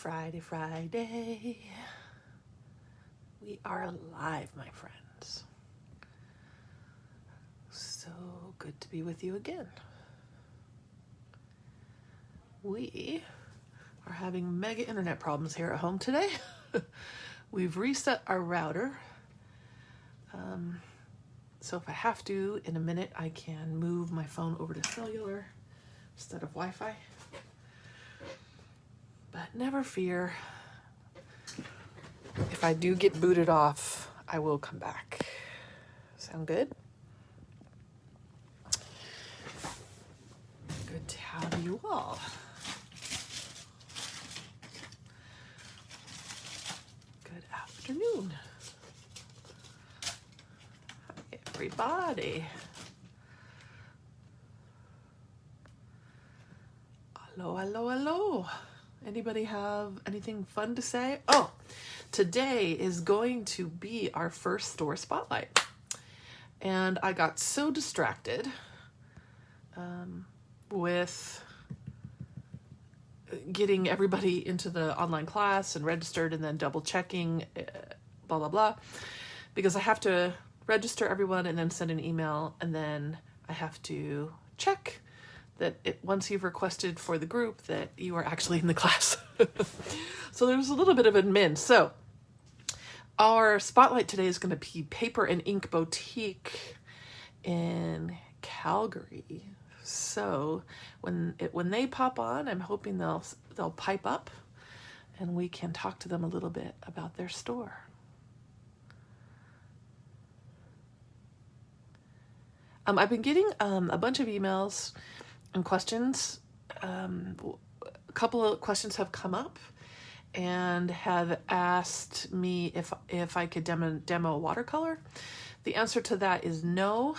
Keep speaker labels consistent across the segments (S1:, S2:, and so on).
S1: Friday. We are alive, my friends. So good to be with you again. We are having mega internet problems here at home today. We've reset our router. So if I have to, in a minute, I can move my phone over to cellular instead of Wi-Fi. But never fear. If I do get booted off, I will come back. Sound good? Good to have you all. Good afternoon. Hi, everybody. Hello, hello, hello. Anybody have anything fun to say? Oh, today is going to be our first store spotlight. And I got so distracted with getting everybody into the online class and registered and then double checking, blah, blah, blah. Because I have to register everyone and then send an email, and then I have to check that once you've requested for the group that you are actually in the class. So there's a little bit of admin. So our spotlight today is going to be Paper and Ink Boutique in Calgary. So when they pop on, I'm hoping they'll pipe up and we can talk to them a little bit about their store. I've been getting a bunch of emails and questions. A couple of questions have come up and have asked me if I could demo watercolor. The answer to that is no.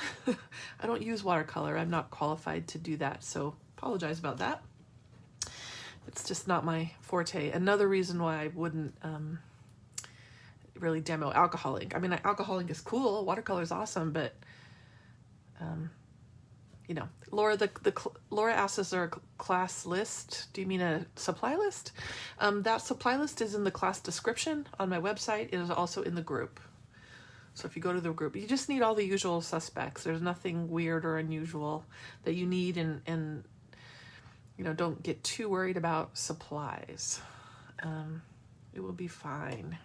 S1: I don't use watercolor. I'm not qualified to do that, so apologize about that. It's just not my forte. Another reason why I wouldn't really demo alcohol ink. I mean, alcohol ink is cool. Watercolor is awesome, but you know, Laura, Laura asked, is there a class list? Do you mean a supply list? That supply list is in the class description on my website. It is also in the group. So if you go to the group, you just need all the usual suspects. There's nothing weird or unusual that you need, and you know, don't get too worried about supplies. It will be fine.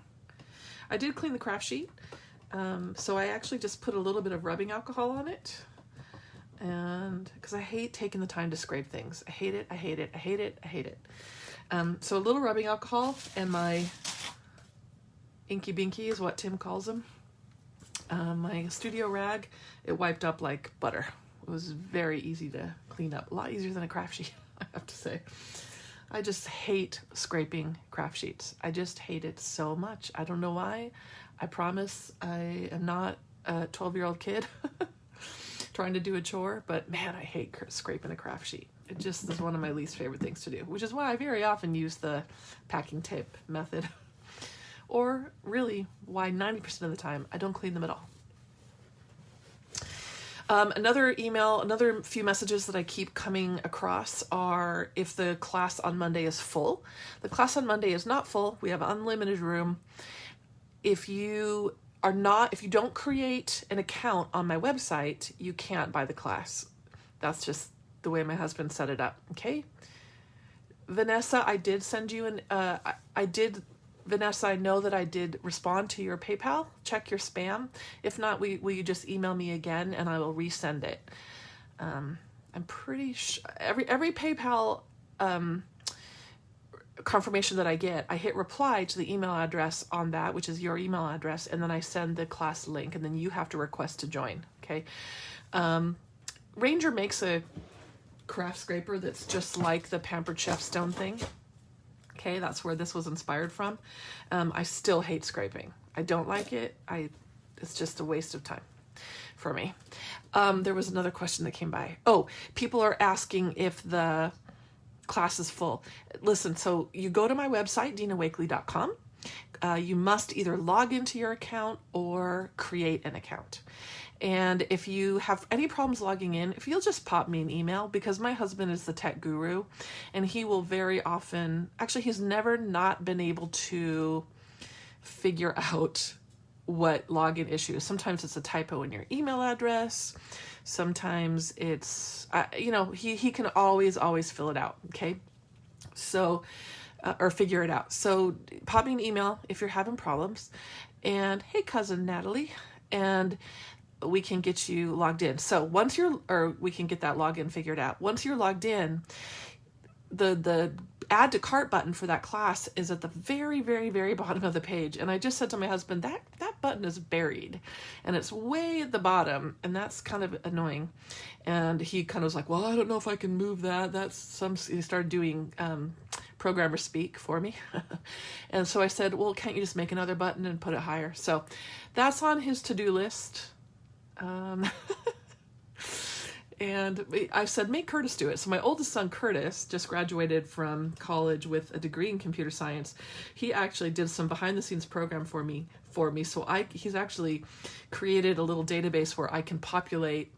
S1: I did clean the craft sheet. So I actually just put a little bit of rubbing alcohol on it. And because I hate taking the time to scrape things. I hate it, I hate it, I hate it, I hate it. So a little rubbing alcohol and my Inky Binky is what Tim calls them. My studio rag, it wiped up like butter. It was very easy to clean up. A lot easier than a craft sheet, I have to say. I just hate scraping craft sheets. I just hate it so much. I don't know why. I promise I am not a 12-year-old kid trying to do a chore, but man, I hate scraping a craft sheet. It just is one of my least favorite things to do, which is why I very often use the packing tape method. Or really why 90% of the time I don't clean them at all. Another email, another few messages that I keep coming across are if the class on Monday is full. The class on Monday is not full. We have unlimited room. If you don't create an account on my website, you can't buy the class. That's just the way my husband set it up. Okay. Vanessa, I did send you Vanessa, I know that I did respond to your PayPal. Check your spam. If not, will you just email me again and I will resend it. I'm pretty sure every PayPal confirmation that I get, I hit reply to the email address on that, which is your email address, and then I send the class link, and then you have to request to join. Okay. Ranger makes a craft scraper that's just like the Pampered Chef Stone thing. Okay, that's where this was inspired from. I still hate scraping. I don't like it. It's just a waste of time for me. There was another question that came by. Oh, people are asking if the class is full. Listen, so you go to my website, dinawakely.com. You must either log into your account or create an account. And if you have any problems logging in, if you'll just pop me an email, because my husband is the tech guru and he will very often, actually he's never not been able to figure out what login issue is. Sometimes it's a typo in your email address. Sometimes it's, he can always fill it out. Okay. So, or figure it out. So pop me an email if you're having problems, and hey, cousin Natalie, and we can get you logged in. So we can get that login figured out. Once you're logged in, the add to cart button for that class is at the very, very, very bottom of the page. And I just said to my husband, that button is buried and it's way at the bottom. And that's kind of annoying. And he kind of was like, well, I don't know if I can move that. He started doing, programmer speak for me. And so I said, well, can't you just make another button and put it higher? So that's on his to-do list. And I said, make Curtis do it. So my oldest son, Curtis, just graduated from college with a degree in computer science. He actually did some behind the scenes program for me. So he's actually created a little database where I can populate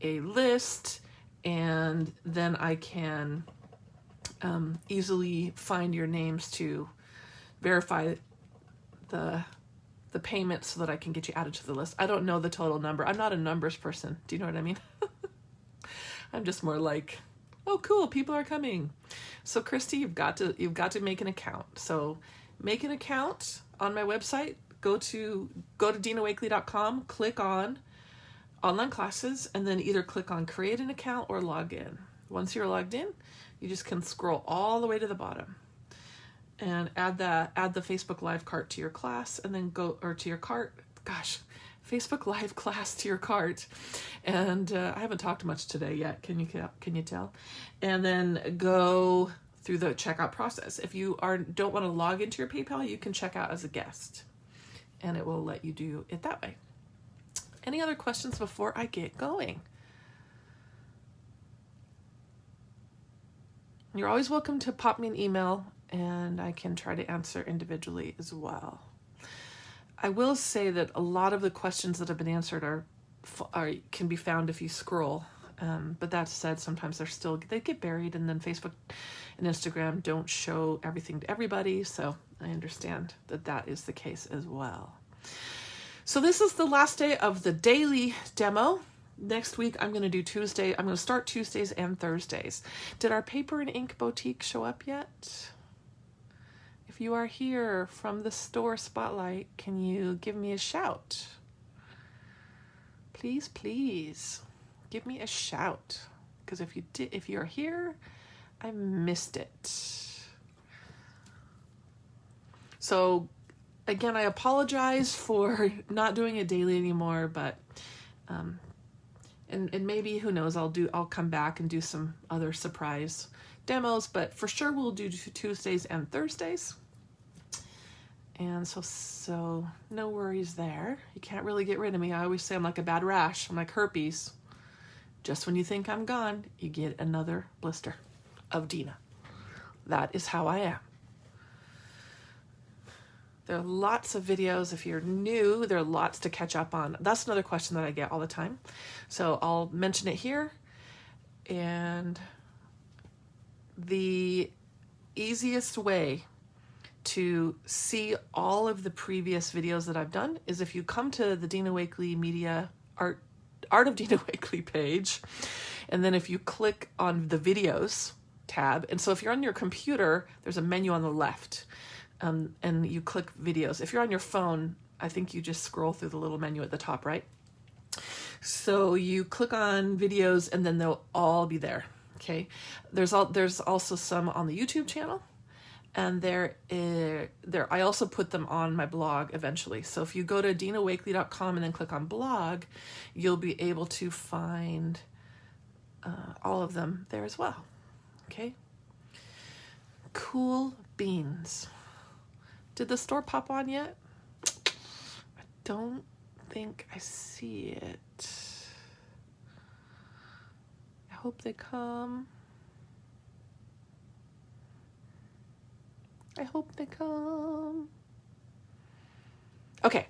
S1: a list, and then I can easily find your names to verify the payment so that I can get you added to the list. I don't know the total number. I'm not a numbers person. Do you know what I mean? I'm just more like, oh, cool, people are coming. So Christy, you've got to make an account. So make an account on my website. Go to dinawakely.com, click on online classes, and then either click on create an account or log in. Once you're logged in, you just can scroll all the way to the bottom and add the Facebook Live cart to your class, and then to your cart. Gosh, Facebook Live class to your cart. And I haven't talked much today yet. Can you tell? And then go through the checkout process. If you don't want to log into your PayPal, you can check out as a guest, and it will let you do it that way. Any other questions before I get going? You're always welcome to pop me an email, and I can try to answer individually as well. I will say that a lot of the questions that have been answered can be found if you scroll. But that said, sometimes they get buried, and then Facebook and Instagram don't show everything to everybody. So I understand that is the case as well. So this is the last day of the daily demo. Next week, I'm going to start Tuesdays and Thursdays. Did our paper and ink boutique show up yet? If you are here from the store spotlight, can you give me a shout? Please, please give me a shout. Because if you're here, I missed it. So again, I apologize for not doing it daily anymore, but and maybe, who knows, I'll come back and do some other surprise demos, but for sure we'll do Tuesdays and Thursdays. And so no worries there. You can't really get rid of me. I always say I'm like a bad rash. I'm like herpes. Just when you think I'm gone, you get another blister of Dina. That is how I am. There are lots of videos. If you're new, there are lots to catch up on. That's another question that I get all the time. So I'll mention it here. And the easiest way to see all of the previous videos that I've done is if you come to the Dina Wakely Media Art of Dina Wakely page, and then if you click on the videos tab, and so if you're on your computer, there's a menu on the left, and you click videos. If you're on your phone, I think you just scroll through the little menu at the top, right? So you click on videos, and then they'll all be there. Okay. There's also some on the YouTube channel. And I also put them on my blog eventually. So if you go to dinawakely.com and then click on blog, you'll be able to find all of them there as well. Okay? Cool beans. Did the store pop on yet? I don't think I see it. I hope they come. I hope they come. Okay.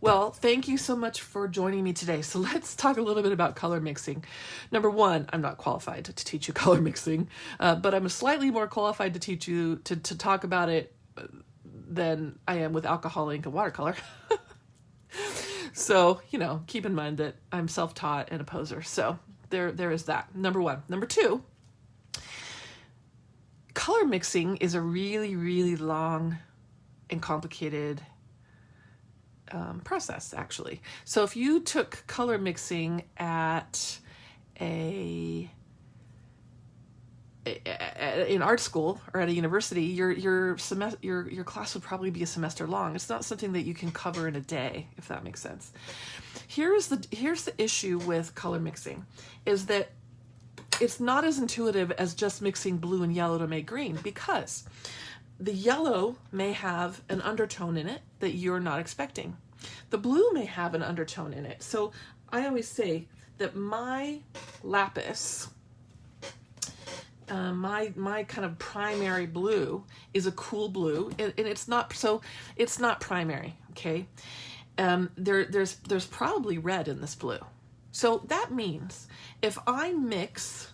S1: Well, thank you so much for joining me today. So let's talk a little bit about color mixing. Number one, I'm not qualified to teach you color mixing, but I'm slightly more qualified to teach you to talk about it than I am with alcohol, ink, and watercolor. So, keep in mind that I'm self-taught and a poser. So there is that. Number one. Number two, color mixing is a really, really long and complicated process, actually. So if you took color mixing at in art school or at a university, your class would probably be a semester long. It's not something that you can cover in a day, if that makes sense. Here's the issue with color mixing, is that it's not as intuitive as just mixing blue and yellow to make green, because the yellow may have an undertone in it that you're not expecting. The blue may have an undertone in it. So I always say that my lapis, my kind of primary blue, is a cool blue, and it's not primary. Okay, there's probably red in this blue. So that means if I mix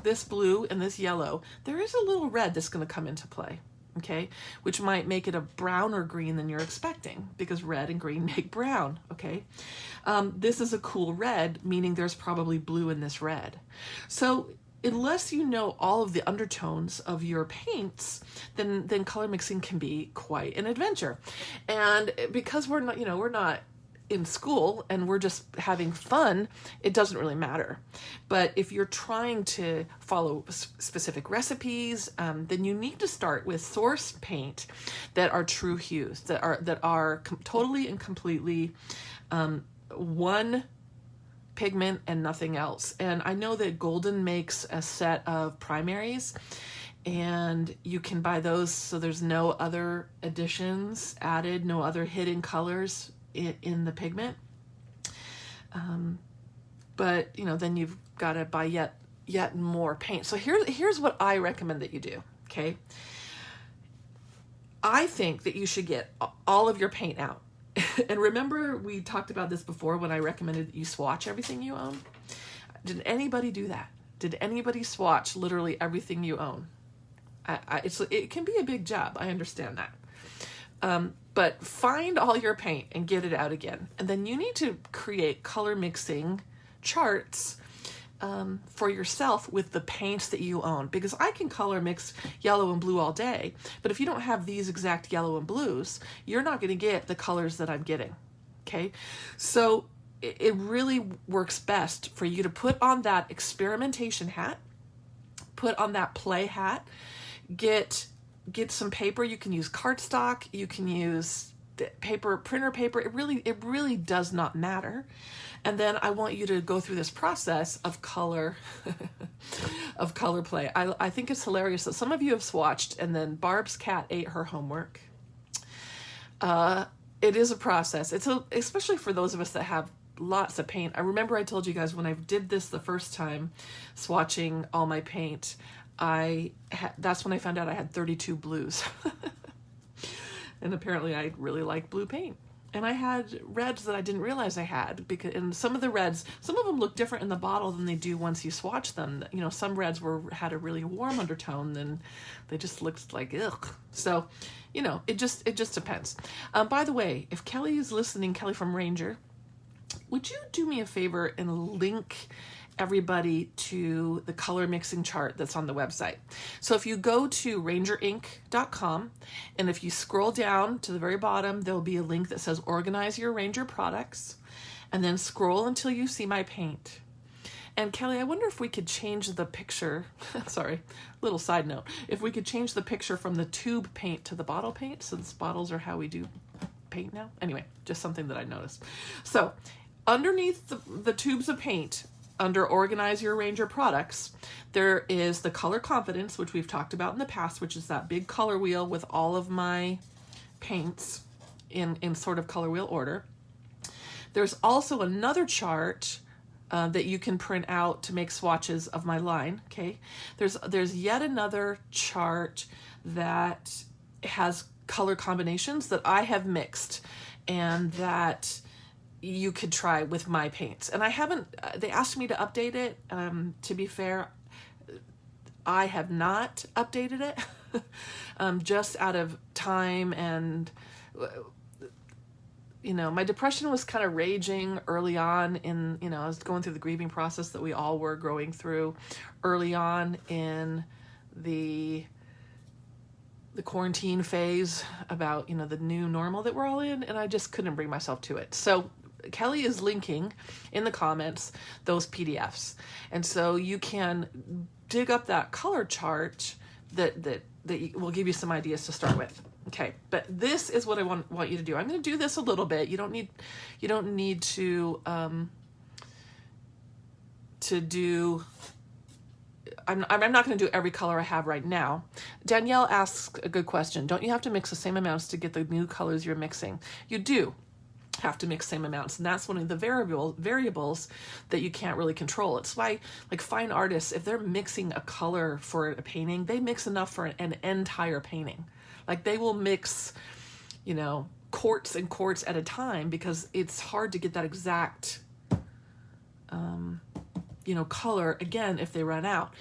S1: this blue and this yellow, there is a little red that's going to come into play. Okay, which might make it a browner green than you're expecting, because red and green make brown. Okay, this is a cool red, meaning there's probably blue in this red. So unless you know all of the undertones of your paints, then color mixing can be quite an adventure. And because we're not in school and we're just having fun, it doesn't really matter. But if you're trying to follow specific recipes, then you need to start with source paint that are true hues, that are totally and completely one pigment and nothing else. And I know that Golden makes a set of primaries, and you can buy those so there's no other additions added, no other hidden colors in the pigment. But then you've got to buy yet more paint. So here's what I recommend that you do. Okay, I think that you should get all of your paint out. And remember, we talked about this before when I recommended that you swatch everything you own. Did anybody do that? Did anybody swatch literally everything you own? It can be a big job. I understand that. But find all your paint and get it out again. And then you need to create color mixing charts for yourself with the paints that you own. Because I can color mix yellow and blue all day, but if you don't have these exact yellow and blues, you're not going to get the colors that I'm getting. Okay? So it really works best for you to put on that experimentation hat, put on that play hat, get some paper. You can use cardstock, you can use paper, printer paper. It really does not matter. And then I want you to go through this process of color play. I think it's hilarious that some of you have swatched and then Barb's cat ate her homework. It is a process. Especially for those of us that have lots of paint. I remember I told you guys when I did this the first time, swatching all my paint, that's when I found out I had 32 blues. And apparently I really like blue paint. And I had reds that I didn't realize I had, and some of them look different in the bottle than they do once you swatch them. Some reds had a really warm undertone, and they just looked like ugh. So, it just depends. By the way, if Kelly is listening, Kelly from Ranger, would you do me a favor and link everybody to the color mixing chart that's on the website? So if you go to rangerinc.com, and if you scroll down to the very bottom, there'll be a link that says organize your Ranger products, and then scroll until you see my paint. And Kelly, I wonder if we could change the picture. Sorry, little side note. If we could change the picture from the tube paint to the bottle paint, since bottles are how we do paint now. Anyway, just something that I noticed. So underneath the tubes of paint, under Organize Your Ranger Products, there is the Color Confidence, which we've talked about in the past, which is that big color wheel with all of my paints in sort of color wheel order. There's also another chart that you can print out to make swatches of my line. Okay, there's yet another chart that has color combinations that I have mixed. and that you could try with my paints. And I haven't, they asked me to update it. To be fair, I have not updated it just out of time. And, you know, my depression was kind of raging early on in, you know, I was going through the grieving process that we all were going through early on in the quarantine phase about, you know, the new normal that we're all in, and I just couldn't bring myself to it. So Kelly is linking in the comments those PDFs, and so you can dig up that color chart that will give you some ideas to start with. Okay, but this is what I want you to do. I'm going to do this a little bit. You don't need to do. I'm not going to do every color I have right now. Danielle asks a good question. Don't you have to mix the same amounts to get the new colors you're mixing? You do have to mix same amounts, and that's one of the variables that you can't really control. It's why, like, fine artists, if they're mixing a color for a painting, they mix enough for an entire painting. Like, they will mix, you know, quarts and quarts at a time, because it's hard to get that exact you know, color again if they run out.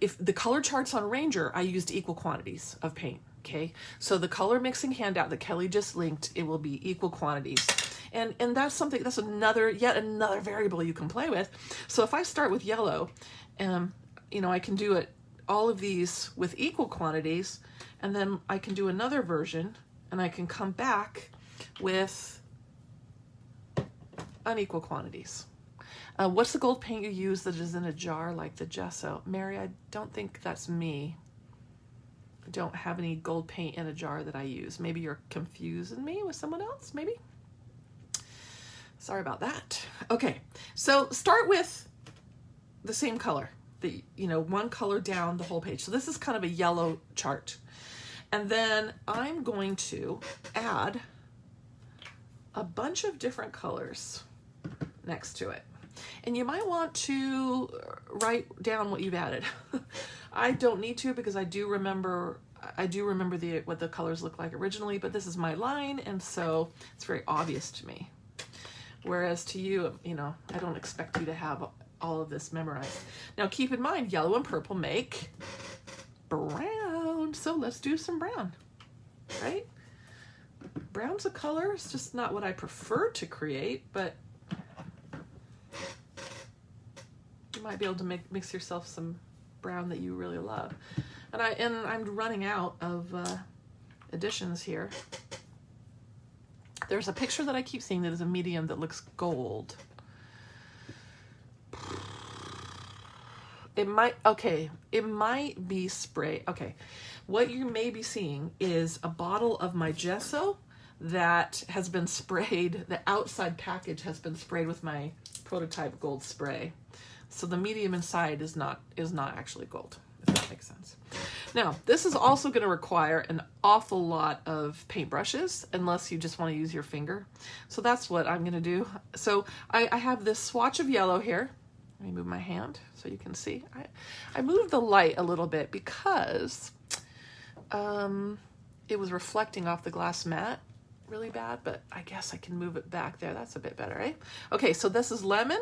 S1: If the color charts on Ranger, I used equal quantities of paint. Okay, so the color mixing handout that Kelly just linked, it will be equal quantities, and that's something, that's yet another variable you can play with. So if I start with yellow, you know, I can do it all of these with equal quantities, and then I can do another version, and I can come back with unequal quantities. What's the gold paint you use that is in a jar like the gesso? Mary, I don't think that's me. I don't have any gold paint in a jar that I use. Maybe you're confusing me with someone else, maybe? Sorry about that. Okay, so start with the same color, you know, one color down the whole page. So this is kind of a yellow chart. And then I'm going to add a bunch of different colors next to it. And you might want to write down what you've added. I don't need to, because I do remember what the colors look like originally, but this is my line, and so it's very obvious to me. Whereas to you, you know, I don't expect you to have all of this memorized. Now keep in mind, yellow and purple make brown, so let's do some brown, right? Brown's a color, it's just not what I prefer to create, but you might be able to mix yourself some brown that you really love. And I'm running out of additions here. There's a picture that I keep seeing that is a medium that looks gold. It might be spray. Okay, what you may be seeing is a bottle of my gesso that has been sprayed. The outside package has been sprayed with my prototype gold spray. So the medium inside is not actually gold, if that makes sense. Now, this is also going to require an awful lot of paintbrushes, unless you just want to use your finger. So that's what I'm going to do. So I have this swatch of yellow here. Let me move my hand so you can see. I moved the light a little bit because it was reflecting off the glass mat really bad, but I guess I can move it back there. That's a bit better, right? Okay, so this is lemon.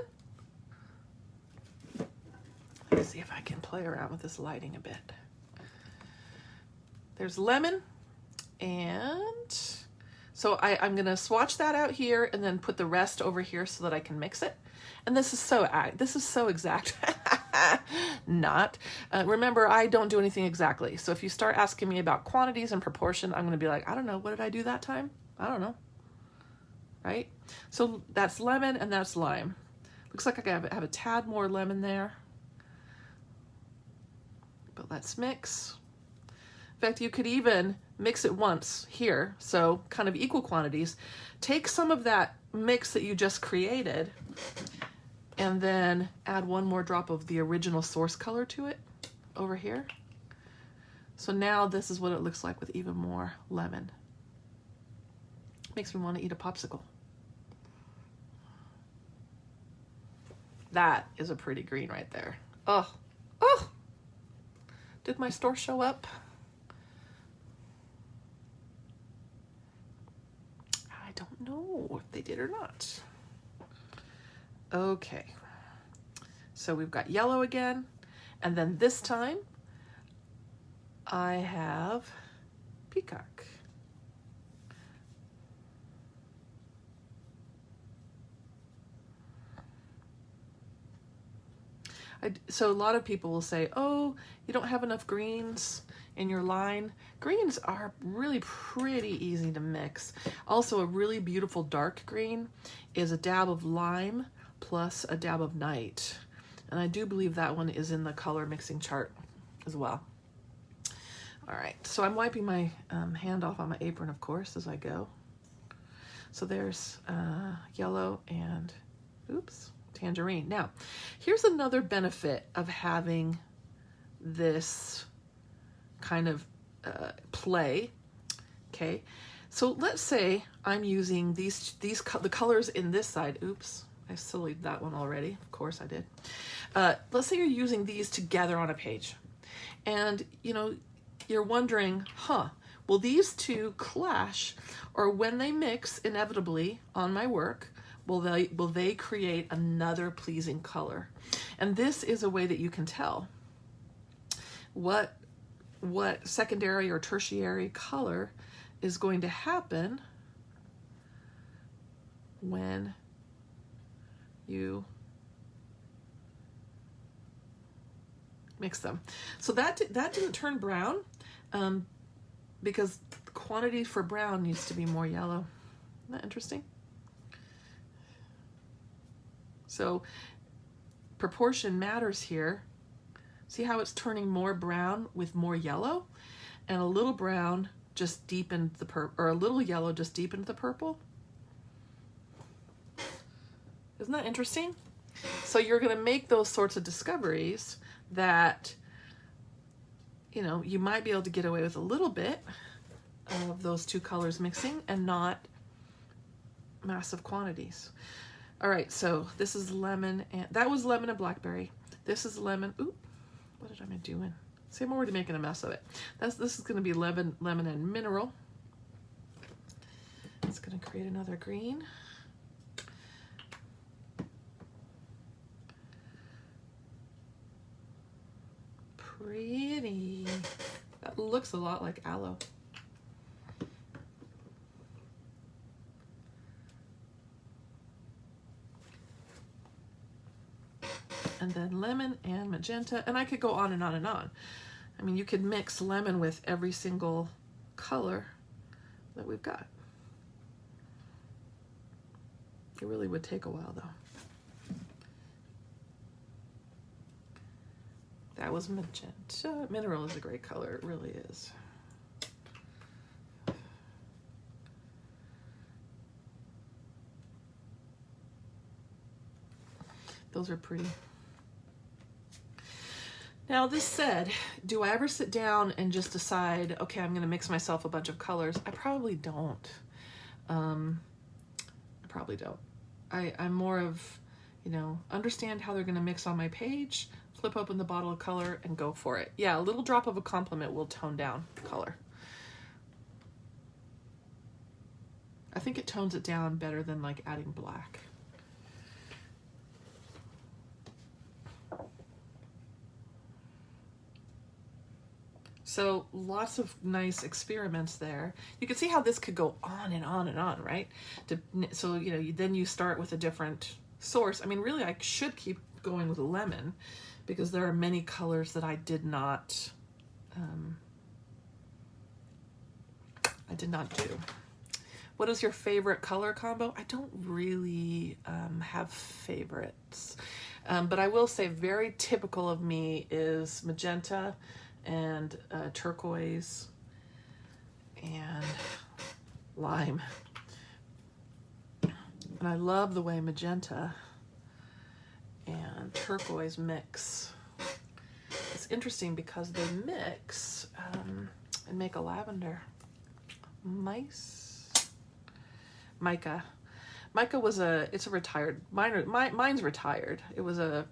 S1: Let's see if I can play around with this lighting a bit. There's lemon, and so I'm going to swatch that out here and then put the rest over here so that I can mix it. And this is so exact. Not. Remember, I don't do anything exactly. So if you start asking me about quantities and proportion, I'm going to be like, I don't know. What did I do that time? I don't know. Right? So that's lemon and that's lime. Looks like I have a tad more lemon there. But let's mix. In fact, you could even mix it once here, so kind of equal quantities. Take some of that mix that you just created and then add one more drop of the original source color to it over here. So now this is what it looks like with even more lemon. Makes me want to eat a popsicle. That is a pretty green right there. Oh, oh! Did my store show up? I don't know if they did or not. Okay, so we've got yellow again, and then this time I have peacock. So a lot of people will say, oh, you don't have enough greens in your line. Greens are really pretty easy to mix. Also, a really beautiful dark green is a dab of lime plus a dab of night. And I do believe that one is in the color mixing chart as well. All right, so I'm wiping my hand off on my apron, of course, as I go. So there's yellow and, oops, tangerine. Now, here's another benefit of having this kind of play. Okay, so let's say I'm using the colors in this side. Oops, I sillied that one already. Of course I did. Let's say you're using these together on a page, and you know you're wondering, will these two clash, or when they mix inevitably on my work, will they create another pleasing color? And this is a way that you can tell what secondary or tertiary color is going to happen when you mix them. So that didn't turn brown because the quantity for brown needs to be more yellow. Isn't that interesting? So proportion matters here. See how it's turning more brown with more yellow, and a little brown just deepened the purple, or a little yellow just deepened the purple. Isn't that interesting? So you're going to make those sorts of discoveries that, you know, you might be able to get away with a little bit of those two colors mixing and not massive quantities. All right, so this is lemon, and that was lemon and blackberry. This is lemon. Oop, what am I doing? See, I'm already making a mess of it. This is going to be lemon and mineral. It's going to create another green. Pretty. That looks a lot like aloe. And then lemon and magenta, and I could go on and on and on. I mean, you could mix lemon with every single color that we've got. It really would take a while though. That was magenta. Mineral is a great color, it really is. Those are pretty. Now this said, do I ever sit down and just decide, okay, I'm gonna mix myself a bunch of colors? I probably don't. I'm more of, you know, understand how they're gonna mix on my page, flip open the bottle of color and go for it. Yeah, a little drop of a compliment will tone down color. I think it tones it down better than like adding black. So lots of nice experiments there. You can see how this could go on and on and on, right? So, you know, then you start with a different source. I mean, really, I should keep going with lemon because there are many colors that I did not do. What is your favorite color combo? I don't really have favorites, but I will say very typical of me is magenta and turquoise and lime. And I love the way magenta and turquoise mix. It's interesting because they mix and make a lavender. Mica. Mica was it's a retired, mine's retired. It was a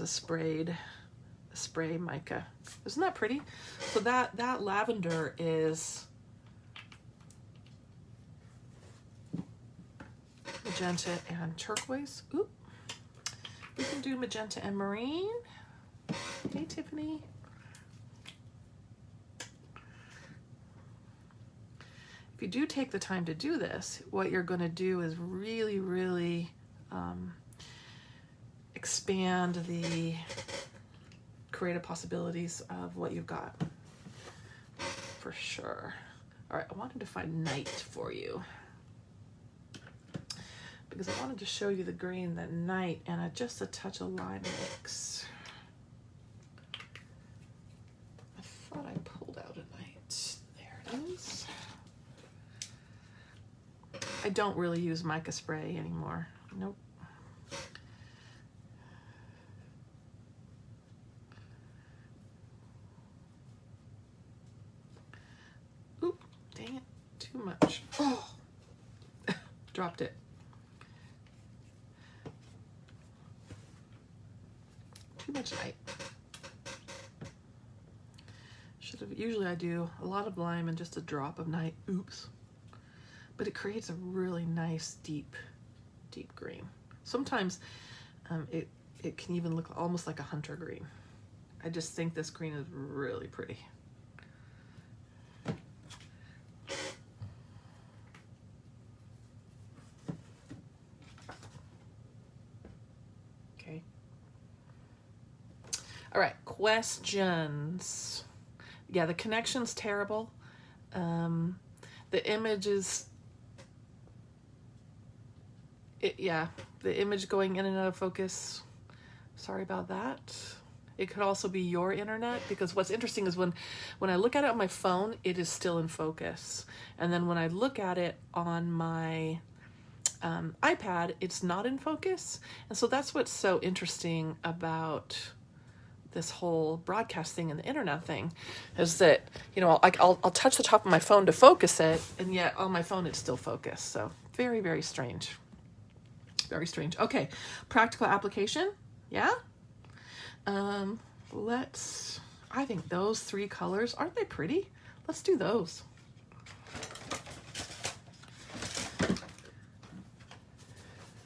S1: spray mica. Isn't that pretty? So that lavender is magenta and turquoise. Ooh, we can do magenta and marine. Hey, Tiffany. If you do take the time to do this, what you're going to do is really, really expand the creative possibilities of what you've got, for sure. All right, I wanted to find night for you because I wanted to show you the green that night and just a touch of lime mix. I thought I pulled out a night. There it is. I don't really use mica spray anymore. Nope. Oop, dang it, too much. Oh, dropped it. Too much night. Should have, usually I do a lot of lime and just a drop of night. Oops. But it creates a really nice, deep green. Sometimes it can even look almost like a hunter green. I just think this green is really pretty. Okay. All right, questions. Yeah, the connection's terrible. The image is... the image going in and out of focus. Sorry about that. It could also be your internet, because what's interesting is when I look at it on my phone, it is still in focus. And then when I look at it on my iPad, it's not in focus. And so that's what's so interesting about this whole broadcast thing and the internet thing, is that, you know, I'll touch the top of my phone to focus it, and yet on my phone it's still focused. So very, very strange. Very strange. Okay, practical application. Yeah. I think those three colors, aren't they pretty? Let's do those.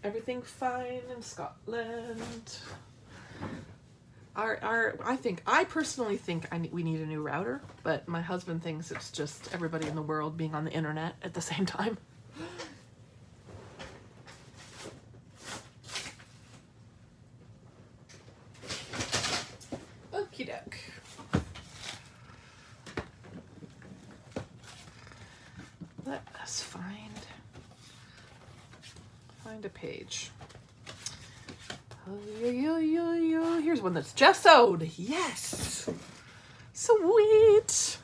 S1: Everything fine in Scotland. I personally think we need a new router, but my husband thinks it's just everybody in the world being on the internet at the same time. Okie doke. Let us find a page. Oh, here's one that's gessoed. Yes. Sweet.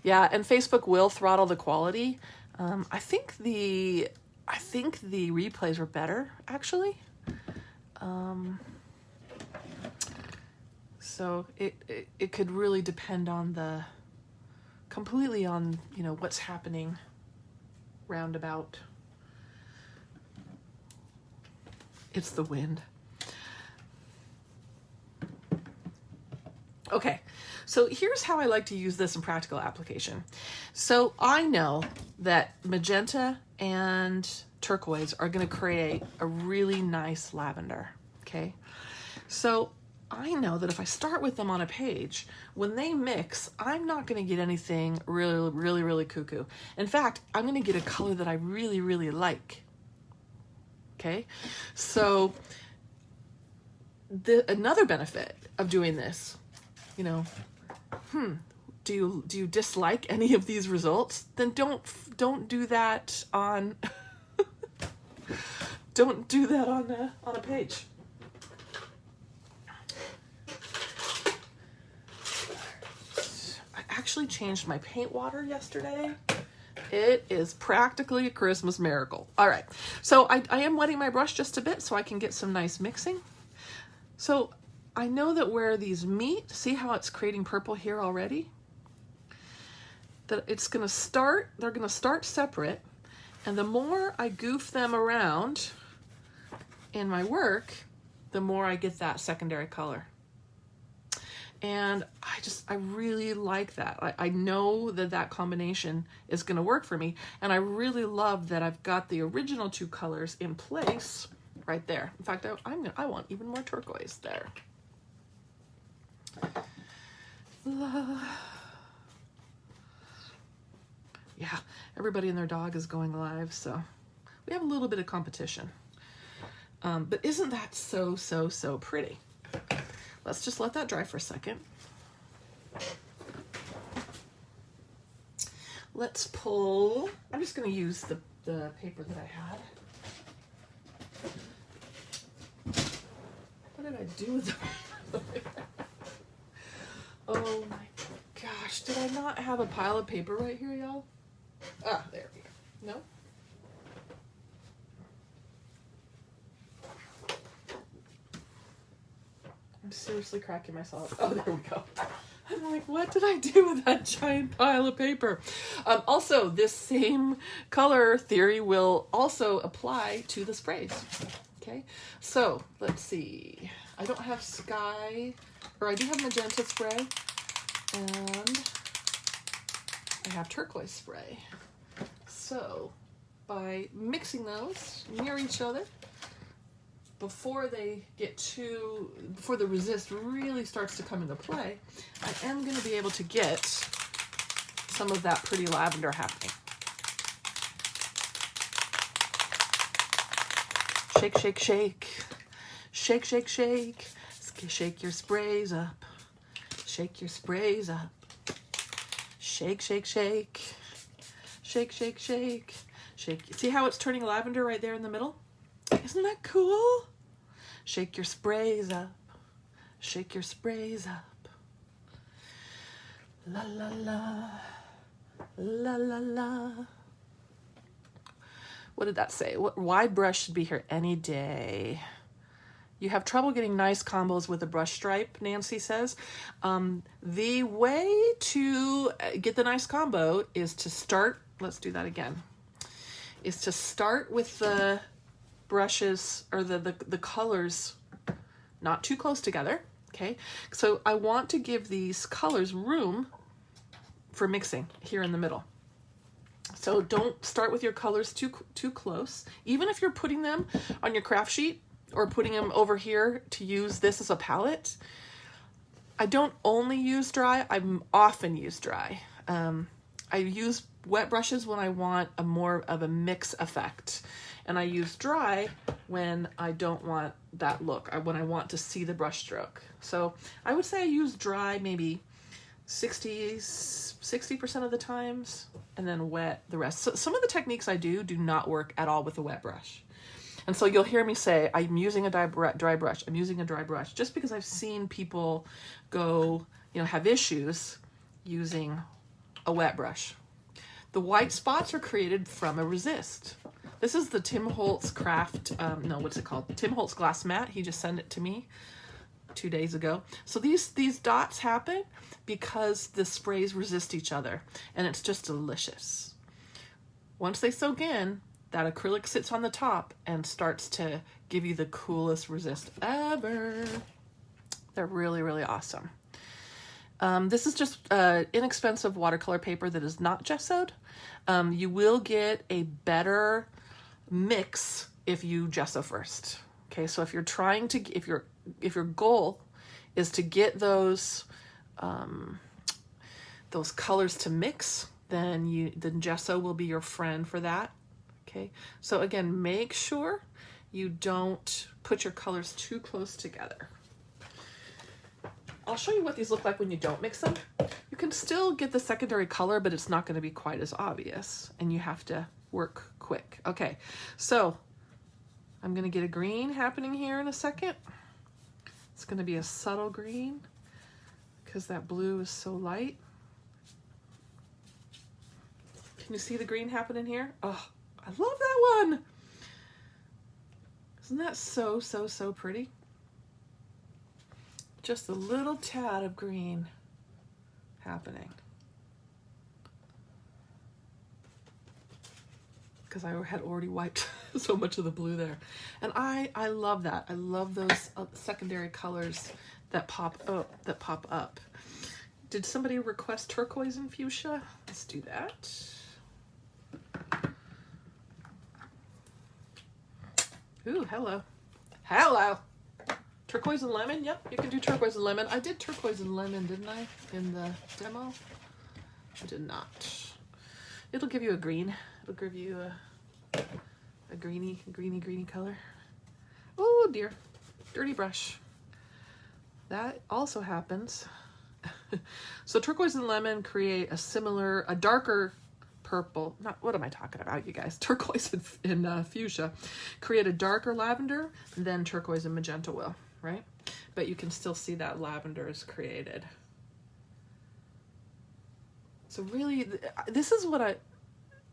S1: Yeah, and Facebook will throttle the quality. I think the replays were better, actually. So it could really depend on completely on, you know, what's happening roundabout. It's the wind. Okay, so here's how I like to use this in practical application. So I know that magenta and turquoise are going to create a really nice lavender, okay? So I know that if I start with them on a page, when they mix, I'm not going to get anything really, really, really cuckoo. In fact, I'm going to get a color that I really, really like. Okay, so another benefit of doing this, you know, do you dislike any of these results? Then don't do that on don't do that on a page. I actually changed my paint water yesterday. It is practically a Christmas miracle. All right, so I am wetting my brush just a bit so I can get some nice mixing. So I know that where these meet, see how it's creating purple here already? That it's gonna start, they're gonna start separate, and the more I goof them around in my work, the more I get that secondary color. And I really like that. I know that that combination is going to work for me. And I really love that I've got the original two colors in place right there. In fact, I want even more turquoise there. Yeah, everybody and their dog is going live, so we have a little bit of competition. But isn't that so, so, so pretty? Let's just let that dry for a second. Let's pull, I'm just going to use the paper that I had. What did I do with the Oh my gosh, did I not have a pile of paper right here, y'all? Ah, there we go. No? I'm seriously cracking myself. Oh, there we go. I'm like, what did I do with that giant pile of paper? Also, this same color theory will also apply to the sprays. Okay, so let's see. I don't have sky, or I do have magenta spray, and I have turquoise spray. So by mixing those near each other, before the resist really starts to come into play, I am going to be able to get some of that pretty lavender happening. Shake, shake, shake. Shake, shake, shake. Shake your sprays up. Shake your sprays up. Shake, shake, shake. Shake, shake, shake. Shake. See how it's turning lavender right there in the middle? Isn't that cool? Shake your sprays up. Shake your sprays up. La la la. La la la. What did that say? What wide brush should be here any day? You have trouble getting nice combos with a brush stripe, Nancy says. The way to get the nice combo is to start, let's do that again, is to start with the brushes or the colors not too close together, okay? So I want to give these colors room for mixing here in the middle. So don't start with your colors too close. Even if you're putting them on your craft sheet or putting them over here to use this as a palette, I don't only use dry, I often use dry. I use wet brushes when I want a more of a mix effect. And I use dry when I don't want that look, when I want to see the brush stroke. So I would say I use dry maybe 60% of the times, and then wet the rest. So some of the techniques I do not work at all with a wet brush. And so you'll hear me say, I'm using a dry brush, I'm using a dry brush, just because I've seen people go, have issues using a wet brush. The white spots are created from a resist. This is the Tim Holtz craft, Tim Holtz glass mat. He just sent it to me 2 days ago. So these dots happen because the sprays resist each other, and it's just delicious. Once they soak in, that acrylic sits on the top and starts to give you the coolest resist ever. They're really, really awesome. This is just inexpensive watercolor paper that is not gessoed. You will get a better mix if you gesso first. Okay, so if you're trying to, if your goal is to get those colors to mix, then gesso will be your friend for that. Okay, so again, make sure you don't put your colors too close together. I'll show you what these look like when you don't mix them. You can still get the secondary color, but it's not going to be quite as obvious, and you have to work quick. Okay, so I'm going to get a green happening here in a second. It's going to be a subtle green because that blue is so light. Can you see the green happening here? Oh, I love that one. Isn't that so, so, so pretty? Just a little tad of green happening. Because I had already wiped so much of the blue there. And I love that. I love those secondary colors that pop up. Did somebody request turquoise and fuchsia? Let's do that. Ooh, hello. Hello. Turquoise and lemon? Yep, you can do turquoise and lemon. I did turquoise and lemon, didn't I, in the demo? I did not. It'll give you a green. It'll give you a greeny color. Oh dear. Dirty brush. That also happens. So turquoise and lemon create a darker purple. What am I talking about, you guys? Turquoise and fuchsia create a darker lavender than turquoise and magenta will, right? But you can still see that lavender is created. So really, this is what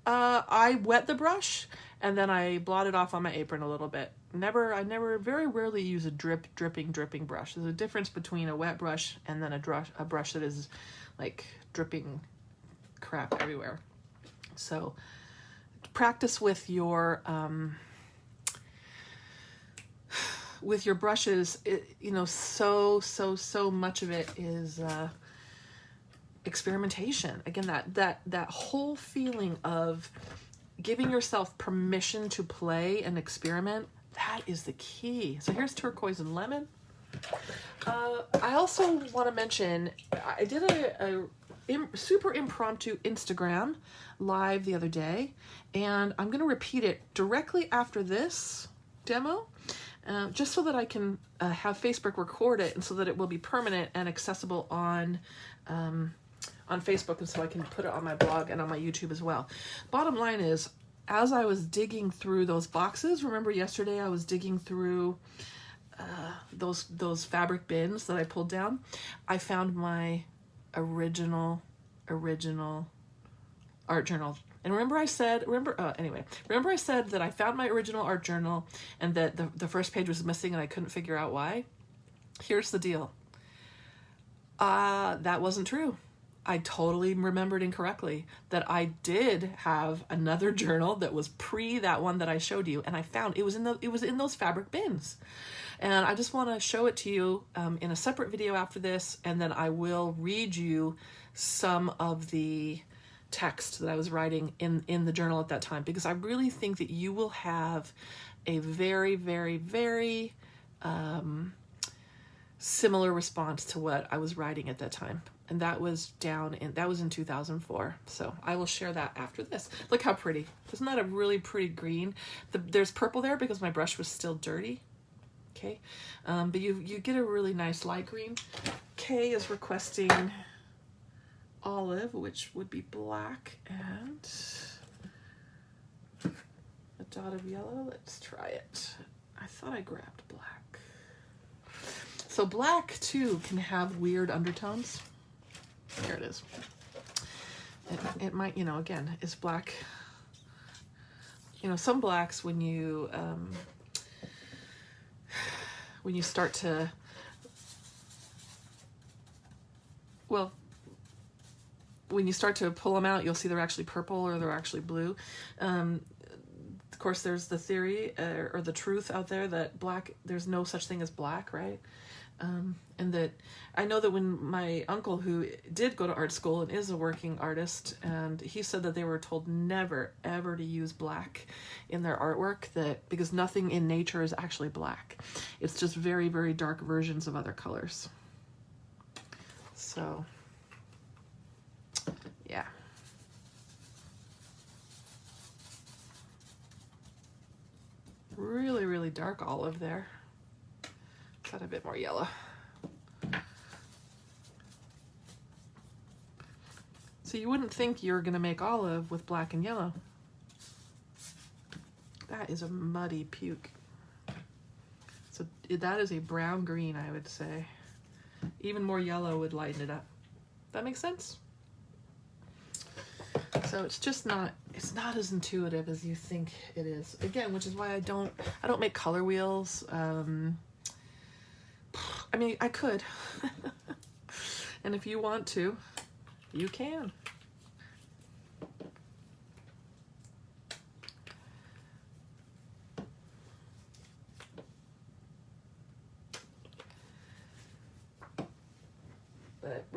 S1: I wet the brush and then I blot it off on my apron a little bit. Very rarely use a dripping brush. There's a difference between a wet brush and then a brush that is like dripping crap everywhere. So practice with your brushes. So much of it is experimentation. Again, that whole feeling of giving yourself permission to play and experiment, that is the key. So here's turquoise and lemon. I also want to mention, I did a super impromptu Instagram live the other day, and I'm going to repeat it directly after this demo, just so that I can have Facebook record it and so that it will be permanent and accessible on Facebook, and so I can put it on my blog and on my YouTube as well. Bottom line is, as I was digging through those boxes, remember yesterday I was digging through those fabric bins that I pulled down, I found my original art journal. And remember I said that I found my original art journal and that the first page was missing and I couldn't figure out why? Here's the deal. That wasn't true. I totally remembered incorrectly that I did have another journal that was pre that one that I showed you, and I found it was in those fabric bins. And I just want to show it to you in a separate video after this, and then I will read you some of the text that I was writing in the journal at that time, because I really think that you will have a very, very, very similar response to what I was writing at that time. And that was in 2004. So I will share that after this. Look how pretty. Isn't that a really pretty green? There's purple there because my brush was still dirty. Okay. But you get a really nice light green. Kay is requesting olive, which would be black, and a dot of yellow. Let's try it. I thought I grabbed black. So black too can have weird undertones. Here it is. It might, again, is black. Some blacks, when you start to, when you start to pull them out, you'll see they're actually purple or they're actually blue. Of course, there's the theory or the truth out there that there's no such thing as black, right? And that I know that when my uncle, who did go to art school and is a working artist, and he said that they were told never ever to use black in their artwork, because nothing in nature is actually black. It's just very, very dark versions of other colors. So yeah. Really, really dark olive there. Got a bit more yellow. So you wouldn't think you're going to make olive with black and yellow. That is a muddy puke. So that is a brown green, I would say. Even more yellow would lighten it up. That makes sense? So it's not as intuitive as you think it is. Again, which is why I don't make color wheels. I mean, I could. And if you want to, you can.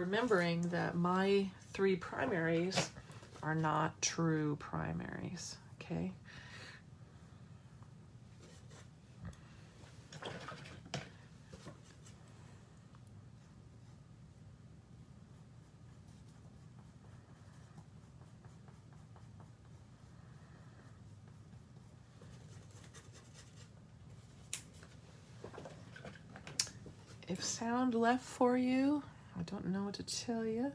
S1: remembering that my 3 primaries are not true primaries, okay? If sound left for you, I don't know what to tell you.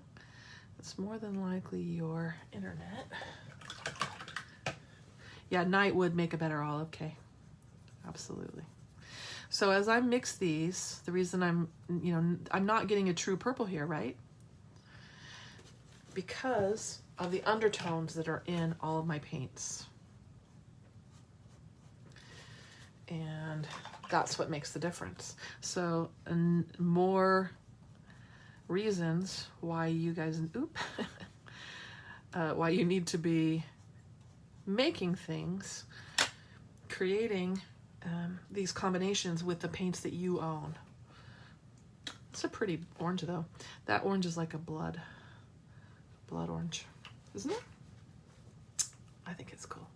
S1: It's more than likely your internet. Yeah, night would make a better olive, okay. Absolutely. So as I mix these, the reason I'm not getting a true purple here, right? Because of the undertones that are in all of my paints. And that's what makes the difference. So, more reasons why you guys, why you need to be making things, creating these combinations with the paints that you own. It's a pretty orange though. That orange is like a blood orange, isn't it? I think it's cool.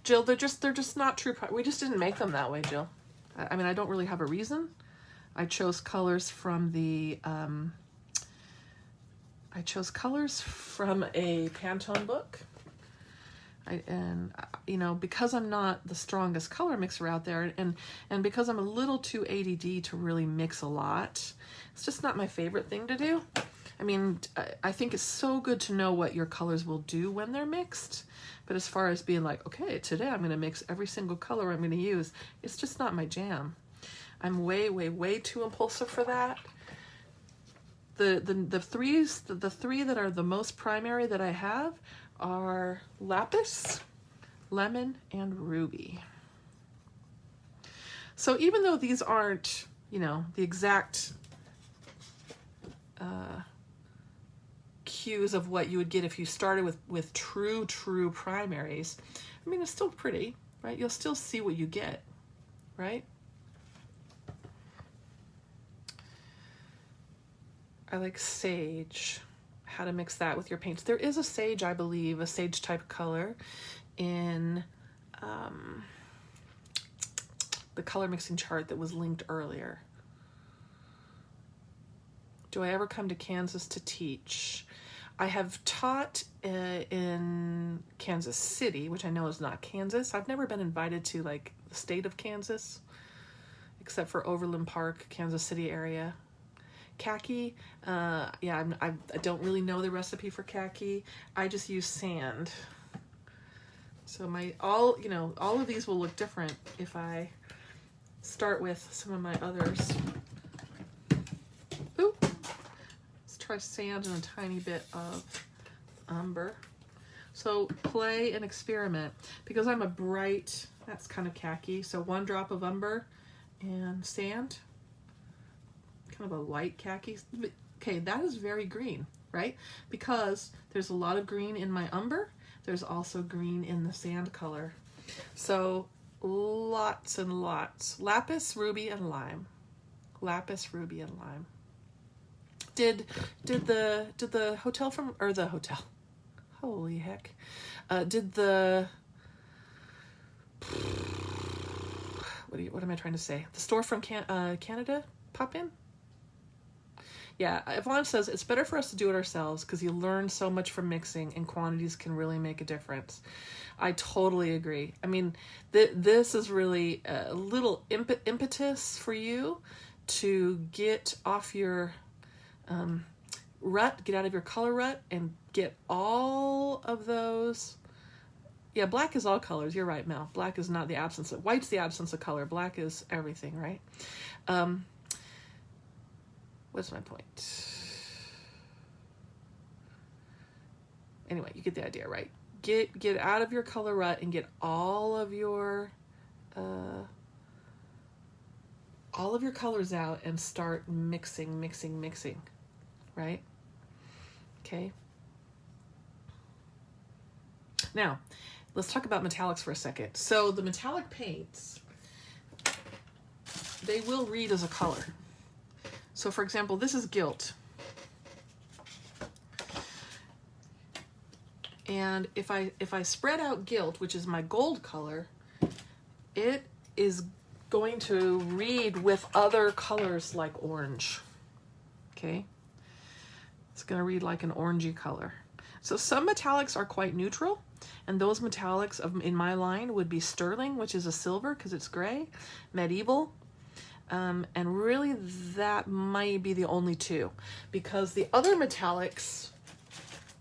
S1: Jill, they're just not true. We just didn't make them that way, Jill. I mean, I don't really have a reason. I chose colors from the, I chose colors from a Pantone book. Because I'm not the strongest color mixer out there, and because I'm a little too ADD to really mix a lot, it's just not my favorite thing to do. I mean, I think it's so good to know what your colors will do when they're mixed. But as far as being like, okay, today I'm going to mix every single color I'm going to use, it's just not my jam. I'm way, way, way too impulsive for that. The three that are the most primary that I have are Lapis, Lemon, and Ruby. So even though these aren't, the exact cues of what you would get if you started with true primaries, I mean, it's still pretty, right? You'll still see what you get, right? I like sage, how to mix that with your paints. There is a sage, I believe, a sage type color in the color mixing chart that was linked earlier. Do I ever come to Kansas to teach? I have taught in Kansas City, which I know is not Kansas. I've never been invited to like the state of Kansas, except for Overland Park, Kansas City area. Khaki, I don't really know the recipe for khaki. I just use sand. So all of these will look different if I start with some of my others. Ooh. Let's try sand and a tiny bit of umber. So play and experiment. Because I'm a bright, that's kind of khaki, so 1 drop of umber and sand. Kind of a light khaki. Okay, that is very green, right? Because there's a lot of green in my umber. There's also green in the sand color. So lots and lots. Lapis, ruby, and lime. Lapis, ruby, and lime. Did the hotel the hotel? Holy heck! Did the what am I trying to say? The store from Canada pop in? Yeah, Yvonne says it's better for us to do it ourselves because you learn so much from mixing and quantities can really make a difference. I totally agree. I mean, this is really a little impetus for you to get off your rut, get out of your color rut, and get all of those. Yeah, black is all colors. You're right, Mel. Black is not the absence of, white's the absence of color. Black is everything, right? What's my point? Anyway, you get the idea, right? Get out of your color rut and get all of your colors out and start mixing, right? Okay. Now, let's talk about metallics for a second. So the metallic paints, they will read as a color. So for example, this is gilt. And if I spread out Gilt, which is my gold color, it is going to read with other colors like orange. Okay? It's going to read like an orangey color. So some metallics are quite neutral, and those metallics in my line would be sterling, which is a silver because it's gray, medieval, and really that might be the only two, because the other metallics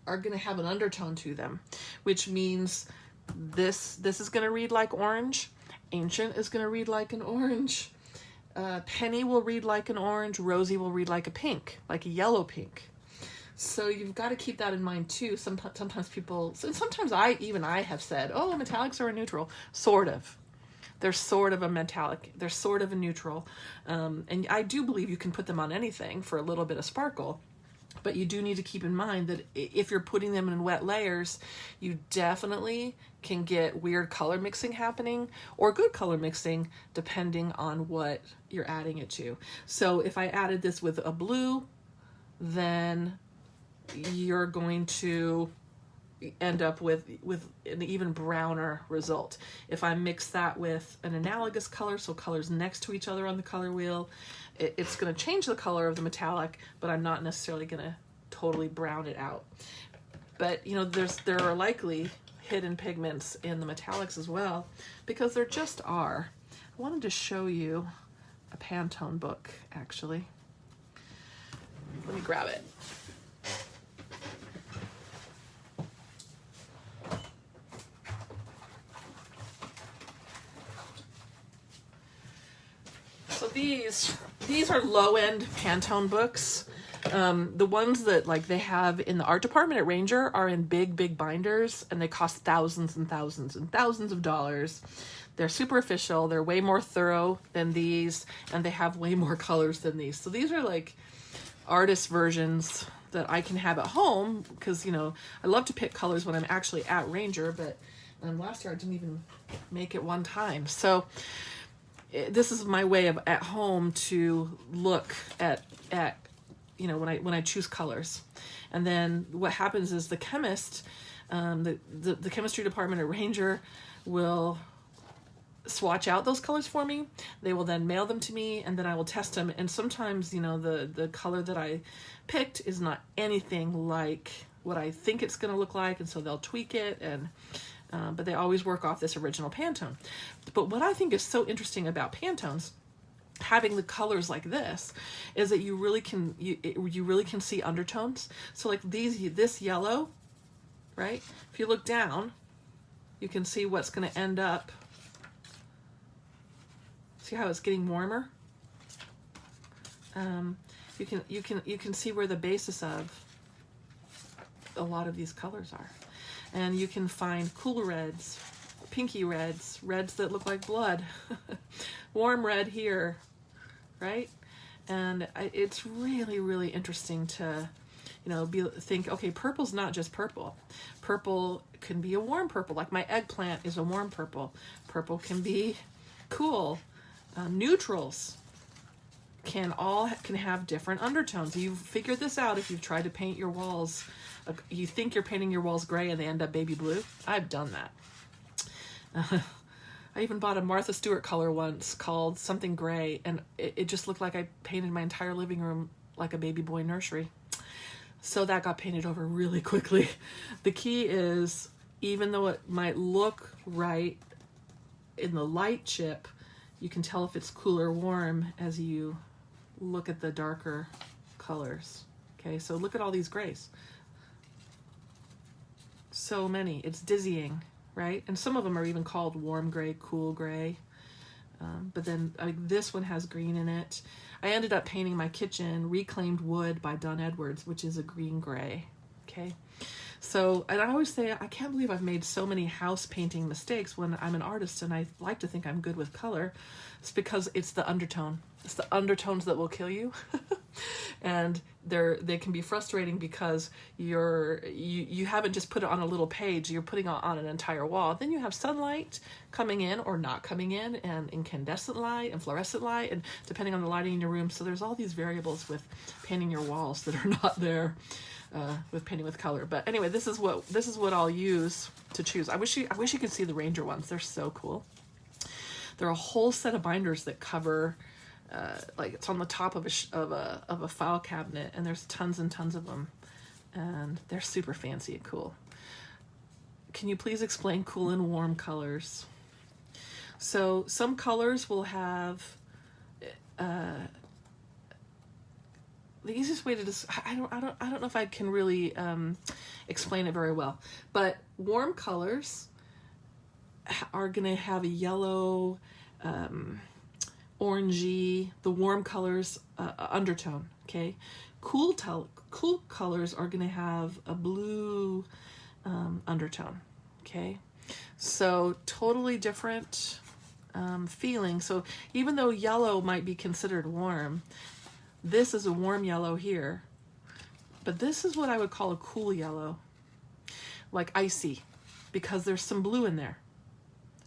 S1: are going to have an undertone to them, which means this is going to read like orange, ancient is going to read like an orange, penny will read like an orange, rosy will read like a pink, like a yellow pink. So you've got to keep that in mind too. Sometimes people, sometimes I have said, oh, metallics are a neutral. Sort of. They're sort of a metallic. They're sort of a neutral. And I do believe you can put them on anything for a little bit of sparkle. But you do need to keep in mind that if you're putting them in wet layers, you definitely can get weird color mixing happening or good color mixing depending on what you're adding it to. So if I added this with a blue, then you're going to end up with an even browner result. If I mix that with an analogous color, so colors next to each other on the color wheel, it's going to change the color of the metallic, but I'm not necessarily going to totally brown it out. But you know, there are likely hidden pigments in the metallics as well, because there just are. I wanted to show you a Pantone book, actually. Let me grab it. So these are low-end Pantone books. The ones that like they have in the art department at Ranger are in big binders, and they cost thousands and thousands and thousands of dollars. They're super official. They're way more thorough than these, and they have way more colors than these. So these are like artist versions that I can have at home, because, you know, I love to pick colors when I'm actually at Ranger, but last year I didn't even make it one time. So this is my way of at home to look at you know, when I choose colors. And then what happens is the chemist, the chemistry department at Ranger will swatch out those colors for me. They will then mail them to me, and then I will test them. And sometimes, you know, the color that I picked is not anything like what I think it's going to look like, and so they'll tweak it, and but they always work off this original Pantone. But what I think is so interesting about Pantones having the colors like this is that you really can see undertones. So like this yellow, right? If you look down, you can see what's going to end up. See how it's getting warmer? You can see where the basis of a lot of these colors are. And you can find cool reds, pinky reds, reds that look like blood, warm red here, right? And it's really, really interesting to, you know, think, okay, purple's not just purple. Purple can be a warm purple, like my eggplant is a warm purple. Purple can be cool. Neutrals can have different undertones. You've figured this out if you've tried to paint your walls. You think you're painting your walls gray and they end up baby blue. I've done that. I even bought a Martha Stewart color once called something gray, and it just looked like I painted my entire living room like a baby boy nursery. So that got painted over really quickly. The key is, even though it might look right in the light chip, you can tell if it's cool or warm as you look at the darker colors. Okay, so look at all these grays. So many. It's dizzying, right? And some of them are even called warm gray, cool gray. But then this one has green in it. I ended up painting my kitchen Reclaimed Wood by Dunn Edwards, which is a green gray. Okay. So, and I always say, I can't believe I've made so many house painting mistakes when I'm an artist, and I like to think I'm good with color. It's because it's the undertone. It's the undertones that will kill you. And they can be frustrating because you haven't just put it on a little page, you're putting it on an entire wall. Then you have sunlight coming in or not coming in, and incandescent light and fluorescent light, and depending on the lighting in your room. So there's all these variables with painting your walls that are not there. with painting with color. But anyway, this is what I'll use to choose. I wish you could see the Ranger ones. They're so cool. They're a whole set of binders that cover, like it's on the top of a file cabinet, and there's tons and tons of them, and they're super fancy and cool. Can you please explain cool and warm colors? So some colors will have, the easiest way to I don't know if I can really explain it very well, but warm colors are going to have a yellow, orangey, the warm colors undertone. Okay, cool colors are going to have a blue undertone. Okay, so totally different feeling. So even though yellow might be considered warm, this is a warm yellow here, but this is what I would call a cool yellow, like icy, because there's some blue in there.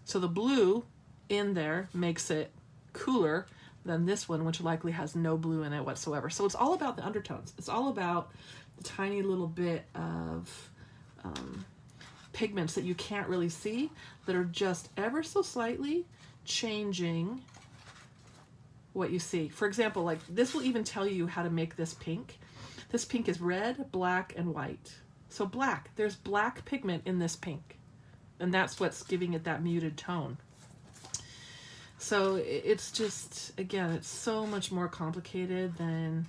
S1: So the blue in there makes it cooler than this one, which likely has no blue in it whatsoever. So it's all about the undertones. It's all about the tiny little bit of pigments that you can't really see, that are just ever so slightly changing what you see. For example, like this will even tell you how to make this pink. This pink is red, black, and white. So black, there's black pigment in this pink, and that's what's giving it that muted tone. So it's just, again, it's so much more complicated than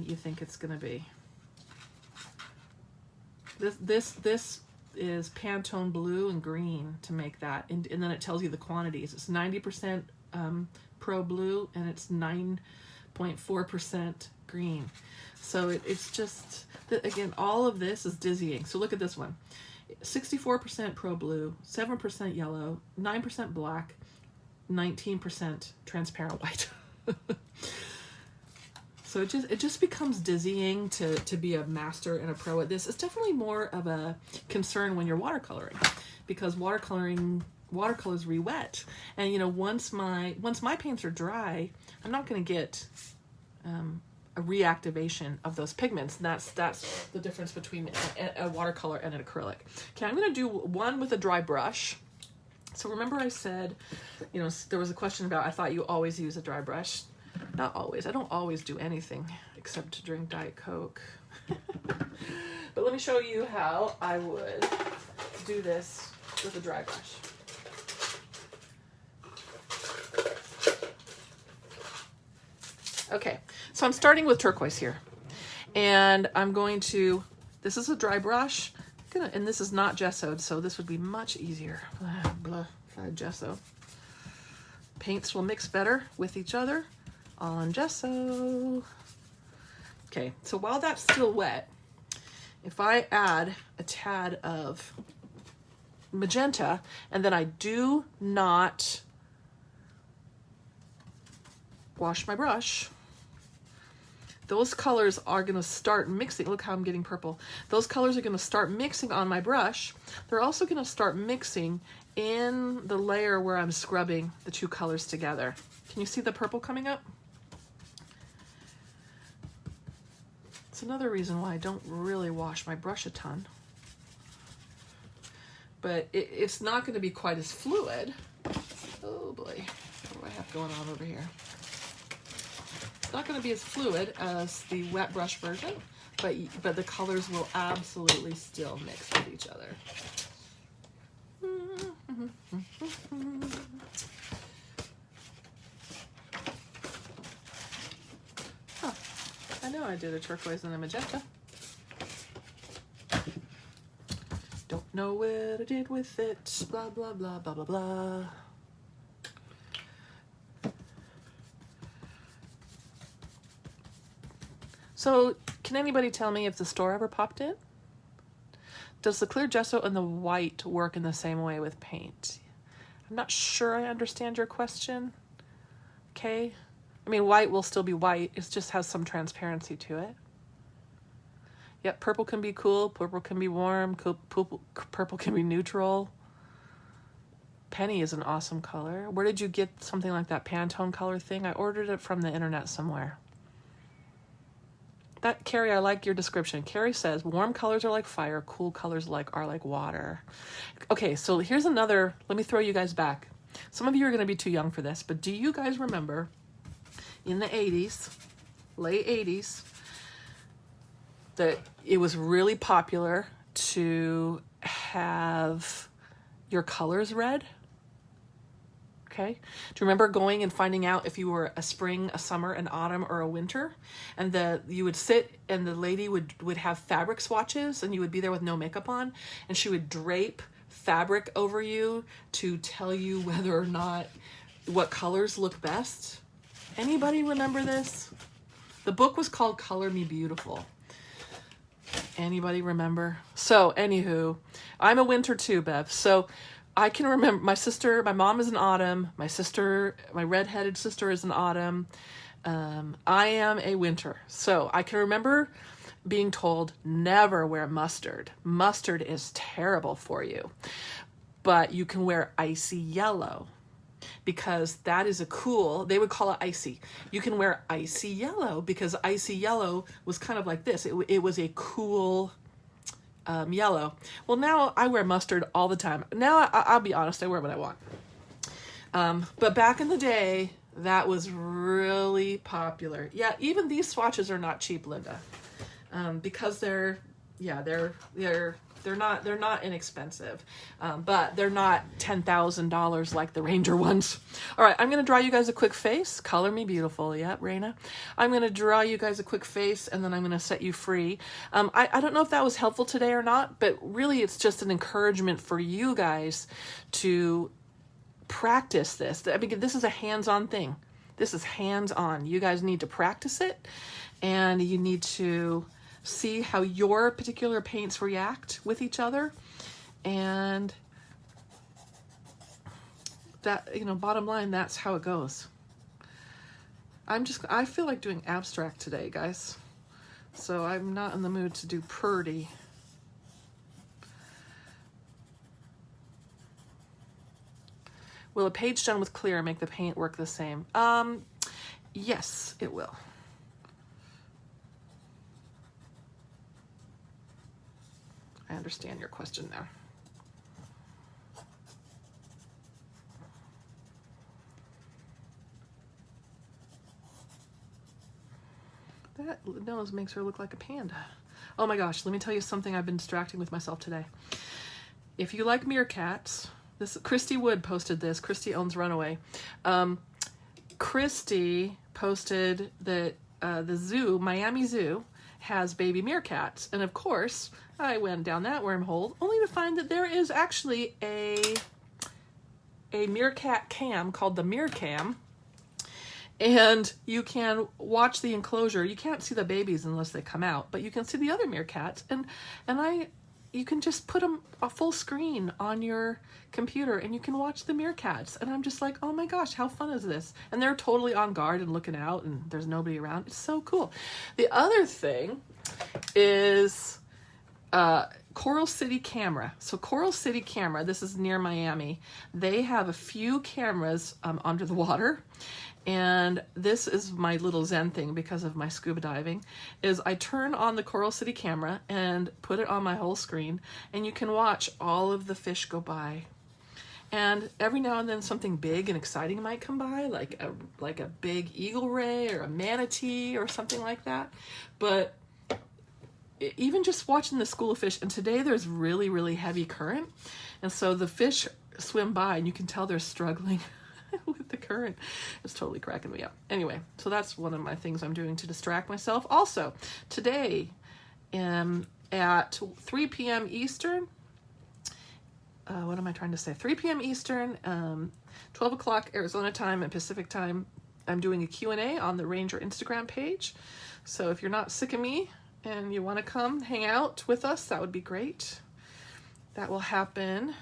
S1: you think it's going to be. This is Pantone blue and green to make that, and then it tells you the quantities. It's 90% Pro Blue, and it's 9.4% green. So it's just, again, all of this is dizzying. So look at this one. 64% Pro Blue, 7% yellow, 9% black, 19% transparent white. So it just becomes dizzying to be a master and a pro at this. It's definitely more of a concern when you're watercoloring, because watercolors re-wet, and you know, once my paints are dry, I'm not going to get a reactivation of those pigments. That's the difference between a watercolor and an acrylic. Okay, I'm going to do one with a dry brush. So remember I said, you know, there was a question about, I thought you always use a dry brush. Not always. I don't always do anything except to drink Diet Coke. But let me show you how I would do this with a dry brush. Okay, so I'm starting with turquoise here. And I'm going to, this is a dry brush, and this is not gessoed, so this would be much easier. Blah, blah, if I had gesso. Paints will mix better with each other on gesso. Okay, so while that's still wet, if I add a tad of magenta, and then I do not wash my brush, those colors are going to start mixing. Look how I'm getting purple. Those colors are going to start mixing on my brush. They're also going to start mixing in the layer where I'm scrubbing the two colors together. Can you see the purple coming up? It's another reason why I don't really wash my brush a ton. But it's not going to be quite as fluid. Oh boy, what do I have going on over here? It's not going to be as fluid as the wet brush version, but the colors will absolutely still mix with each other. Huh. I know I did a turquoise and a magenta. Don't know what I did with it. Blah, blah, blah, blah, blah, blah. So, can anybody tell me if the store ever popped in? Does the clear gesso and the white work in the same way with paint? I'm not sure I understand your question. Okay. I mean, white will still be white. It just has some transparency to it. Yep, purple can be cool. Purple can be warm. Purple can be neutral. Penny is an awesome color. Where did you get something like that Pantone color thing? I ordered it from the internet somewhere. That Carrie, I like your description. Carrie says, warm colors are like fire, cool colors are like water. Okay, so here's another, let me throw you guys back. Some of you are going to be too young for this, but do you guys remember in the 80s, late 80s, that it was really popular to have your colors red? Okay. Do you remember going and finding out if you were a spring, a summer, an autumn, or a winter? And you would sit and the lady would have fabric swatches and you would be there with no makeup on and she would drape fabric over you to tell you whether or not what colors look best. Anybody remember this? The book was called Color Me Beautiful. Anybody remember? So anywho, I'm a winter too, Bev. So I can remember my mom is an autumn. My redheaded sister is an autumn. I am a winter. So I can remember being told never wear mustard. Mustard is terrible for you. But you can wear icy yellow because that is they would call it icy. You can wear icy yellow because icy yellow was kind of like this. It was a cool yellow. Well, now I wear mustard all the time. Now I'll be honest, I wear what I want. But back in the day, that was really popular. Yeah, even these swatches are not cheap, Linda, because they're not inexpensive, but they're not $10,000 like the Ranger ones. All right, I'm going to draw you guys a quick face. Color Me Beautiful. Yep, Raina. I'm going to draw you guys a quick face, and then I'm going to set you free. I don't know if that was helpful today or not, but really it's just an encouragement for you guys to practice this. I mean, this is a hands-on thing. This is hands-on. You guys need to practice it, and you need to see how your particular paints react with each other, and that, bottom line, that's how it goes. I feel like doing abstract today, guys, so I'm not in the mood to do pretty. Will a page done with clear make the paint work the same? Yes, it will. I understand your question now. That nose makes her look like a panda. Oh my gosh, let me tell you something I've been distracting with myself today. If you like meerkats, Christy Wood posted this. Christy owns Runaway. Christy posted that the zoo, Miami Zoo, has baby meerkats. And of course, I went down that wormhole only to find that there is actually a meerkat cam called the Meercam. And you can watch the enclosure. You can't see the babies unless they come out, but you can see the other meerkats. And you can just put them a full screen on your computer and you can watch the meerkats. And I'm just like, oh my gosh, how fun is this? And they're totally on guard and looking out and there's nobody around. It's so cool. The other thing is Coral City Camera. So Coral City Camera, this is near Miami. They have a few cameras under the water. And this is my little Zen thing because of my scuba diving, is I turn on the Coral City Camera and put it on my whole screen, and you can watch all of the fish go by. And every now and then something big and exciting might come by, like a big eagle ray or a manatee or something like that. But even just watching the school of fish, and today there's really, really heavy current, and so the fish swim by and you can tell they're struggling with the current. It's totally cracking me up. Anyway, so that's one of my things I'm doing to distract myself. Also, today at 3 p.m. Eastern, what am I trying to say? 3 p.m. Eastern, 12 o'clock Arizona time and Pacific time, I'm doing a Q&A on the Ranger Instagram page. So if you're not sick of me and you want to come hang out with us, that would be great. That will happen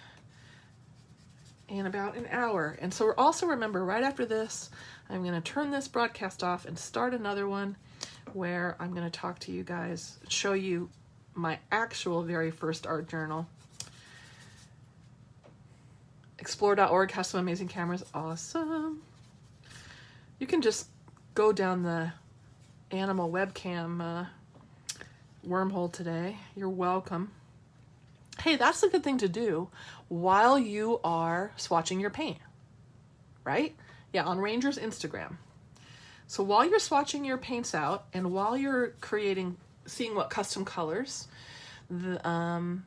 S1: in about an hour. And so also remember, right after this, I'm going to turn this broadcast off and start another one where I'm going to talk to you guys, show you my actual very first art journal. Explore.org has some amazing cameras. Awesome. You can just go down the animal webcam wormhole today. You're welcome. Hey, that's a good thing to do while you are swatching your paint, right? Yeah, on Ranger's Instagram. So while you're swatching your paints out and while you're seeing what custom colors, then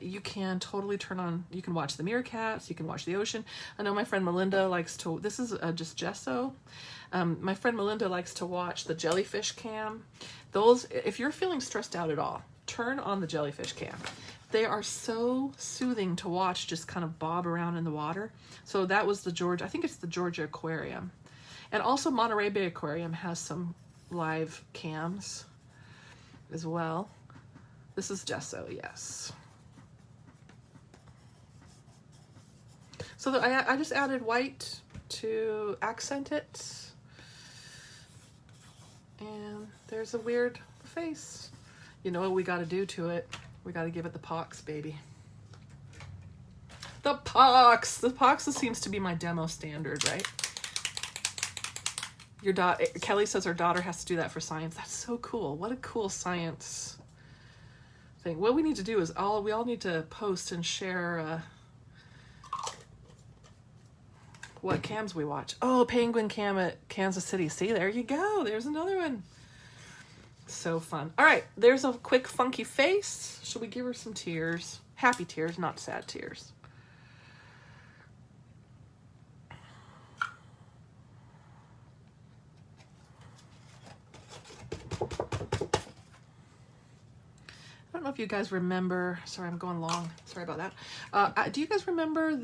S1: you can totally you can watch the meerkats, you can watch the ocean. I know my friend Melinda likes to, this is just gesso. My friend Melinda likes to watch the jellyfish cam. Those, if you're feeling stressed out at all, turn on the jellyfish cam. They are so soothing to watch, just kind of bob around in the water. So that was I think it's the Georgia Aquarium. And also Monterey Bay Aquarium has some live cams as well. This is gesso, yes. So I just added white to accent it. And there's a weird face. You know what we got to do to it? We got to give it the pox, baby. The pox! The pox seems to be my demo standard, right? Kelly says her daughter has to do that for science. That's so cool. What a cool science thing. What we need to do is we all need to post and share what cams we watch. Oh, Penguin Cam at Kansas City. See, there you go. There's another one. So fun. All right, there's a quick funky face. Should we give her some tears? Happy tears, not sad tears. I don't know if you guys remember, sorry, I'm going long. Sorry about that. Do you guys remember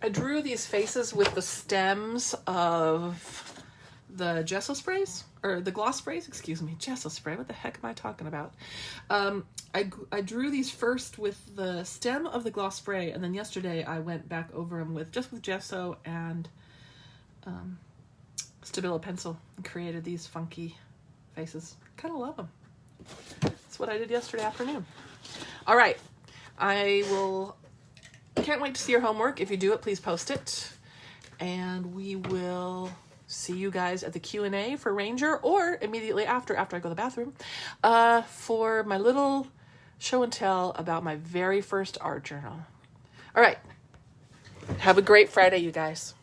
S1: I drew these faces with the stems of the gesso sprays, or the gloss sprays, excuse me, gesso spray. What the heck am I talking about? I drew these first with the stem of the gloss spray, and then yesterday I went back over them with gesso and Stabilo pencil and created these funky faces. Kind of love them. That's what I did yesterday afternoon. All right, can't wait to see your homework. If you do it, please post it, and we will see you guys at the Q&A for Ranger, or immediately after I go to the bathroom, for my little show and tell about my very first art journal. All right. Have a great Friday, you guys.